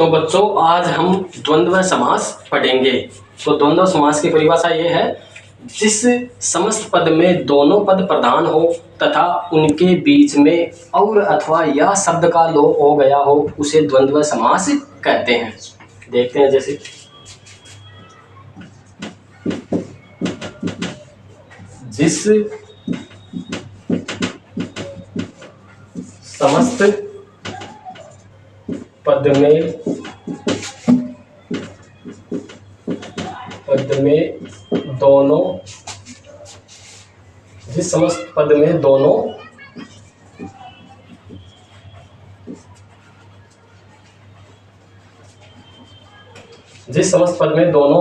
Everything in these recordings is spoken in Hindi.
तो बच्चों आज हम द्वंद्व समास पढ़ेंगे। तो द्वंद्व समास की परिभाषा ये है, जिस समस्त पद में दोनों पद प्रधान हो तथा उनके बीच में और अथवा या शब्द का लोप हो गया हो उसे द्वंद्व समास कहते हैं। देखते हैं जैसे जिस समस्त पद में दोनों जिस समस्त पद में दोनों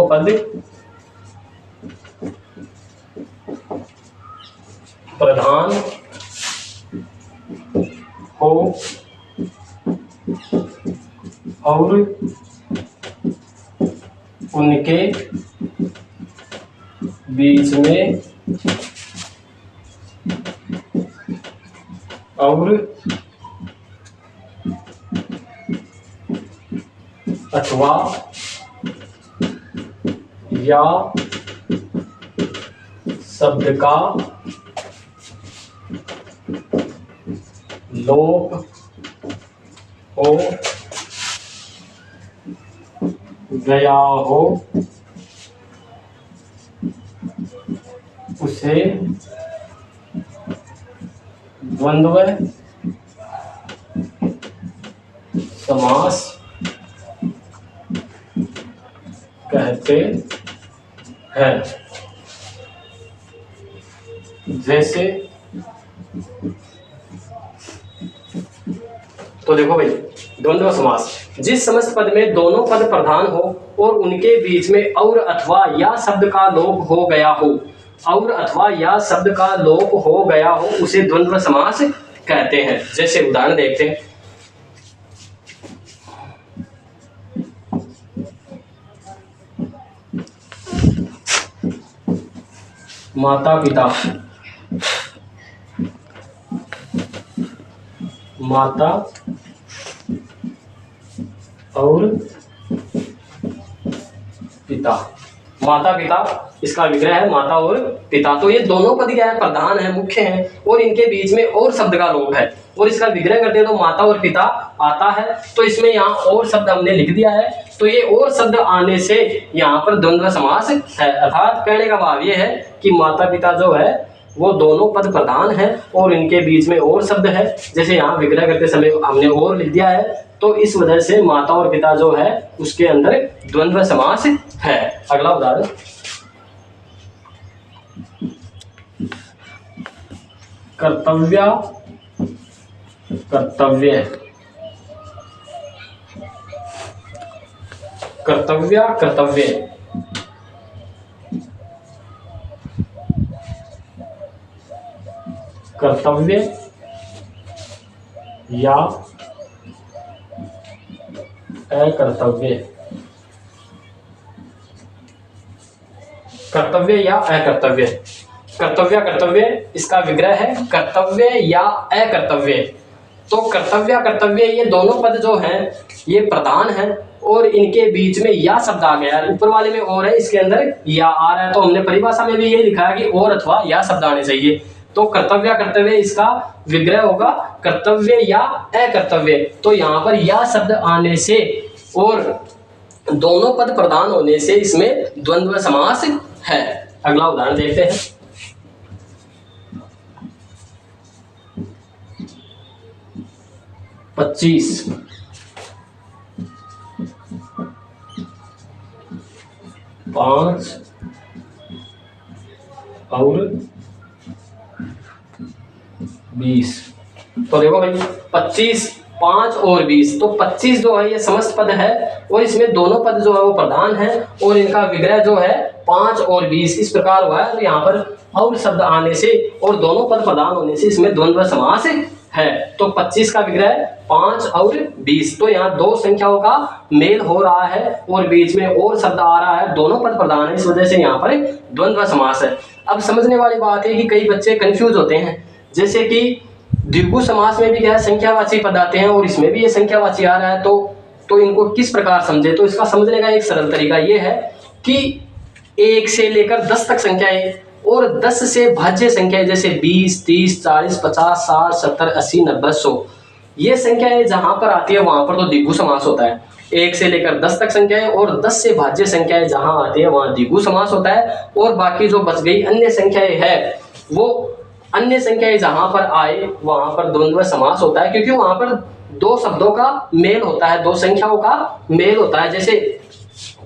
पद प्रधान हो और उनके बीच में और अथवा या शब्द का लोप हो गया हो उसे द्वंद्व समास कहते हैं। जैसे तो देखो भाई, द्वंद्व समास जिस समस्त पद में दोनों पद प्रधान हो और उनके बीच में और अथवा या शब्द का लोप हो गया हो उसे द्वंद्व समास कहते हैं। जैसे उदाहरण देखते हैं, माता पिता, माता और पिता। माता पिता इसका विग्रह है माता और पिता। तो ये दोनों पद क्या है, प्रधान है, मुख्य है और इनके बीच में और शब्द का लोप है और इसका विग्रह करते हैं तो माता और पिता आता है। तो इसमें यहाँ और शब्द हमने लिख दिया है, तो ये और शब्द आने से यहाँ पर द्वंद्व समास है। अर्थात कहने का भाव ये है कि माता पिता जो है वो दोनों पद प्रधान है और इनके बीच में और शब्द है। जैसे यहाँ विग्रह करते समय हमने और लिख दिया है, तो इस वजह से माता और पिता जो है उसके अंदर द्वंद्व समास है। अगला उदाहरण, कर्तव्य कर्तव्य कर्तव्य कर्तव्य कर्तव्य या अकर्तव्य, कर्तव्य या अकर्तव्य। कर्तव्य कर्तव्य इसका विग्रह है कर्तव्य या अकर्तव्य। तो कर्तव्य कर्तव्य ये दोनों पद जो हैं ये प्रधान हैं और इनके बीच में या शब्द आ गया है। ऊपर वाले में और है, इसके अंदर या आ रहा है, तो हमने परिभाषा में भी ये लिखा है कि और अथवा या शब्द आने चाहिए। तो कर्तव्य कर्तव्य इसका विग्रह होगा कर्तव्य या अकर्तव्य। तो यहाँ पर या शब्द आने से और दोनों पद प्रधान होने से इसमें द्वंद्व समास है। अगला उदाहरण देखते हैं, 25 5 और 20। तो देखो भाई 25 5 और 20, तो 25 जो है ये समस्त पद है और इसमें दोनों पद जो है वो प्रधान है और इनका विग्रह जो है 5 और 20 इस प्रकार हुआ है। तो यहाँ पर और शब्द आने से और दोनों पद प्रधान होने से इसमें द्वंद्व समास है। तो 25 का विग्रह 5 और 20, तो यहाँ दो संख्याओं का मेल हो रहा है और बीच में और शब्द आ रहा है, दोनों पद प्रधान है, इस वजह से यहाँ पर द्वंद्व समास है। अब समझने वाली बात है कि कई बच्चे कंफ्यूज होते हैं, जैसे कि द्विगु समास में भी क्या है संख्यावाची पद आते हैं और इसमें भी ये संख्यावाची आ रहा है, तो तो इनको किस प्रकार समझे, तो इसका समझने का एक सरल तरीका ये है कि 1 से लेकर 10 तक संख्याएं और 10 से भाज्य संख्याएं जैसे 20, 30, 40, 50, 60, 70, 80, 90, 100 ये संख्याएं जहां पर आती है वहां पर तो द्विगु समास होता है। 1 से लेकर 10 तक संख्याएं और 10 से भाज्य संख्याएं जहां आती है वहां द्विगु समास होता है। और बाकी जो बच गई अन्य संख्याएं है वो अन्य संख्याएं जहां पर आए वहां पर द्वंद्व समास होता है, क्योंकि वहां पर दो शब्दों का मेल होता है, दो संख्याओं का मेल होता है। जैसे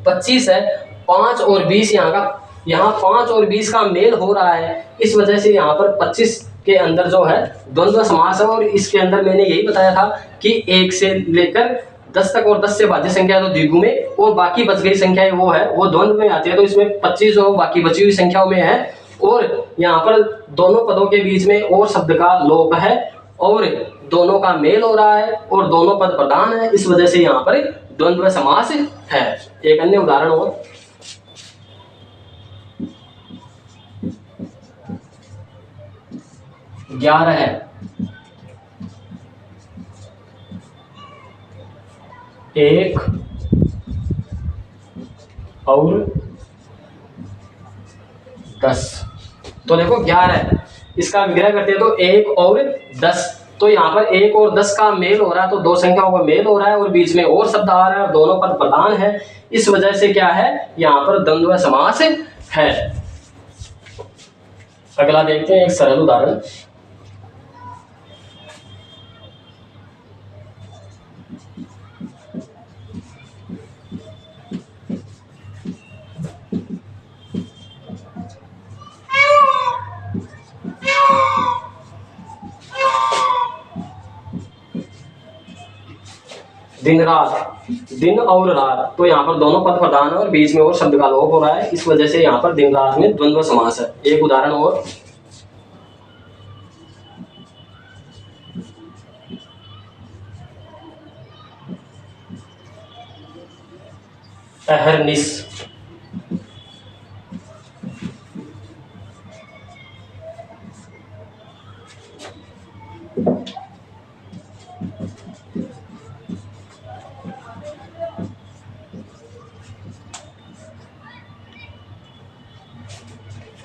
25 है, 5 और 20 यहाँ 5 और 20 का मेल हो रहा है, इस वजह से यहाँ पर 25 के अंदर जो है द्वंद्व समास है। और इसके अंदर मैंने यही बताया था कि 1 से लेकर 10 तक और 10 से भाज्य संख्या तो द्विगु में और बाकी बच गई संख्याएं वो है वो द्वंद्व में आती है। तो इसमें 25 जो बाकी बची हुई संख्याओं में है और यहाँ पर दोनों पदों के बीच में और शब्द का लोप है और दोनों का मेल हो रहा है और दोनों पद प्रधान है, इस वजह से यहाँ पर द्वंद्व समास है। एक अन्य उदाहरण और 11 है, 1 और 10। तो देखो 11 है, इसका विग्रह करते हैं तो 1 और 10, तो यहाँ पर 1 और 10 का मेल हो रहा है, तो दो संख्याओं का मेल हो रहा है और बीच में और शब्द आ रहा है और दोनों पद प्रधान है, इस वजह से क्या है यहाँ पर द्वंद्व समास है। अगला देखते हैं एक सरल उदाहरण। दिन रात, दिन और रात, तो यहाँ पर दोनों पद प्रधान है और बीच में और शब्द का लोप हो रहा है, इस वजह से यहाँ पर दिन रात में द्वंद्व समास है। एक उदाहरण और अहरनिश,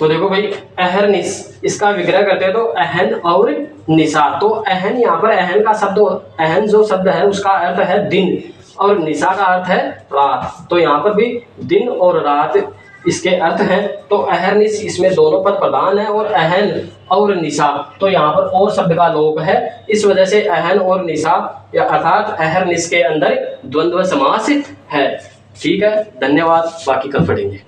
तो देखो भाई अहरनिश, इसका विग्रह करते हैं तो अहन और निशा। तो अहन यहाँ पर अहन का शब्द, अहन जो शब्द है उसका अर्थ है दिन और निशा का अर्थ है रात, तो यहाँ पर भी दिन और रात इसके अर्थ हैं। तो अहरनिश इसमें दोनों पद प्रधान है और अहन और निशा, तो यहाँ पर और शब्द का लोप है, इस वजह से अहन और निशा या अर्थात अहरनिश के अंदर द्वंद्व समास है। ठीक है, धन्यवाद, बाकी कल पढ़ेंगे।